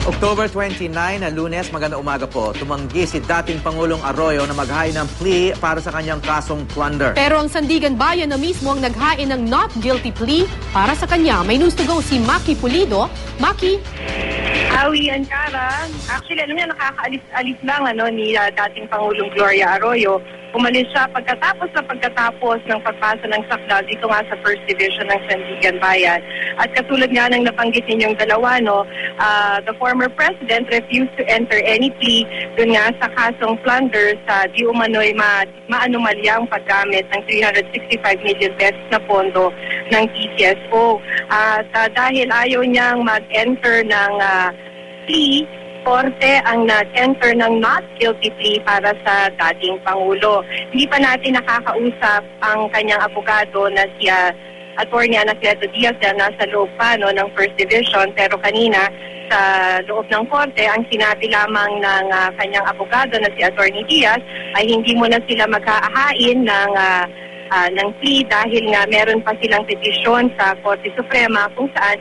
October 29 na Lunes, magandang umaga po. Tumanggi si dating Pangulong Arroyo na maghain ng plea para sa kanyang kasong plunder. Pero ang Sandigan Bayan na mismo ang naghain ng not guilty plea para sa kanya. May news to go si Maki Pulido. Maki? Awi and Cara, actually alam niya nakakaalis-alis lang ni dating Pangulong Gloria Arroyo. Umalis siya pagkatapos ng pagpasa ng sakdal dito nga sa First Division ng Sandigan Bayan. At katulad nga ng nabanggit ninyong dalawa, the former president refused to enter any plea dun nga sa kasong plunder sa di umano'y maanomalyang paggamit ng 365 million pesos na pondo ng PCSO. At dahil ayaw niyang mag-enter ng plea, Korte ang nag-enter ng not guilty plea para sa dating Pangulo. Hindi pa natin nakakausap ang kanyang abogado na si Attorney Anacleto Diaz na nasa loob pa ng First Division, pero kanina sa loob ng Korte, ang sinabi lamang ng kanyang abogado na si Attorney Diaz ay hindi mo na sila maghahain ng plea dahil nga meron pa silang petisyon sa Korte Suprema kung saan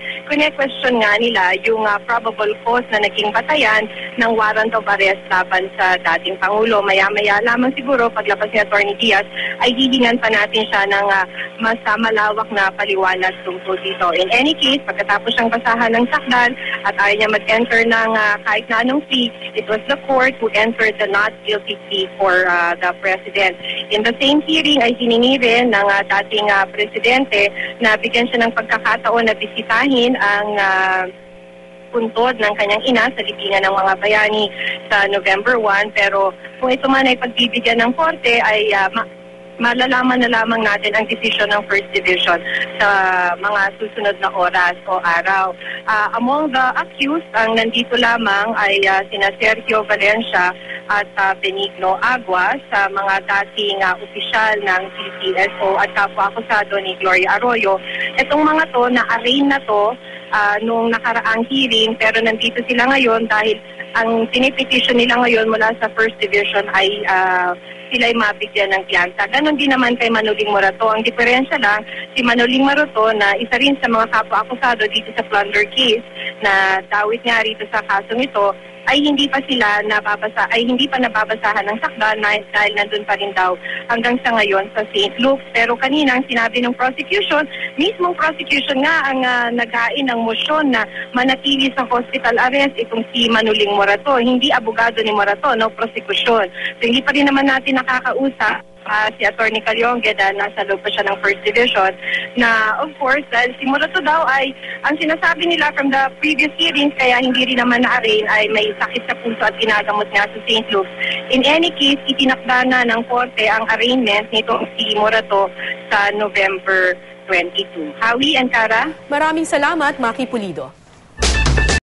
question nga nila yung probable cause na naging batayan ng warrant of arrest laban sa dating Pangulo. Maya-maya lamang siguro paglabas ni Attorney Diaz ay hihingan pa natin siya ng mas malawak na paliwanag tungkol dito. In any case, pagkatapos siyang basahan ng sakdal at ayaw niya mag-enter ng kahit na anong plea, it was the court who entered the not guilty plea for the president. In the same hearing ay hiningi rin ng dating presidente na bigyan siya ng pagkakataon na bisitahin ang puntod ng kanyang ina sa libingan ng mga bayani sa November 1. Pero kung ito man ay pagbibigyan ng korte ay malalaman na lamang natin ang desisyon ng First Division sa mga susunod na oras o araw. Among the accused, ang nandito lamang ay sina Sergio Valencia at Benigno Aguas, sa mga dating opisyal ng PCSO at kapwa-akusado ni Gloria Arroyo. Itong mga to, na-arraign na to nung nakaraang hearing, pero nandito sila ngayon dahil ang pinipetition nila ngayon mula sa First Division ay sila ay mabigyan ng piyansa. Ganon din naman kay Manoling Morato. Ang diferensya lang, si Manoling Morato na isa rin sa mga kapwa-akusado dito sa plunder case na dawit nga rito sa kasong ito, ay hindi pa nababasahan ng sakdal dahil nandun pa rin daw hanggang sa ngayon sa St. Luke's. Pero kanina ang sinabi ng prosecution, mismong prosecution nga ang naghain ng motion na manatili sa hospital arrest itong si Manoling Morato. Hindi abogado ni Morato, no prosecution. So hindi pa rin naman natin nakakausap si Attorney Caliongue dahil nasa loob pa siya ng First Division na of course dahil si Morato daw ay ang sinasabi nila from the previous hearings kaya hindi rin naman na-arraign ay may sakit sa puso at ginagamot nga sa St. Luke's. In any case, itinakda na ng korte ang arraignment nito si Morato sa November 22. Howie and Cara? Maraming salamat, Maki Pulido.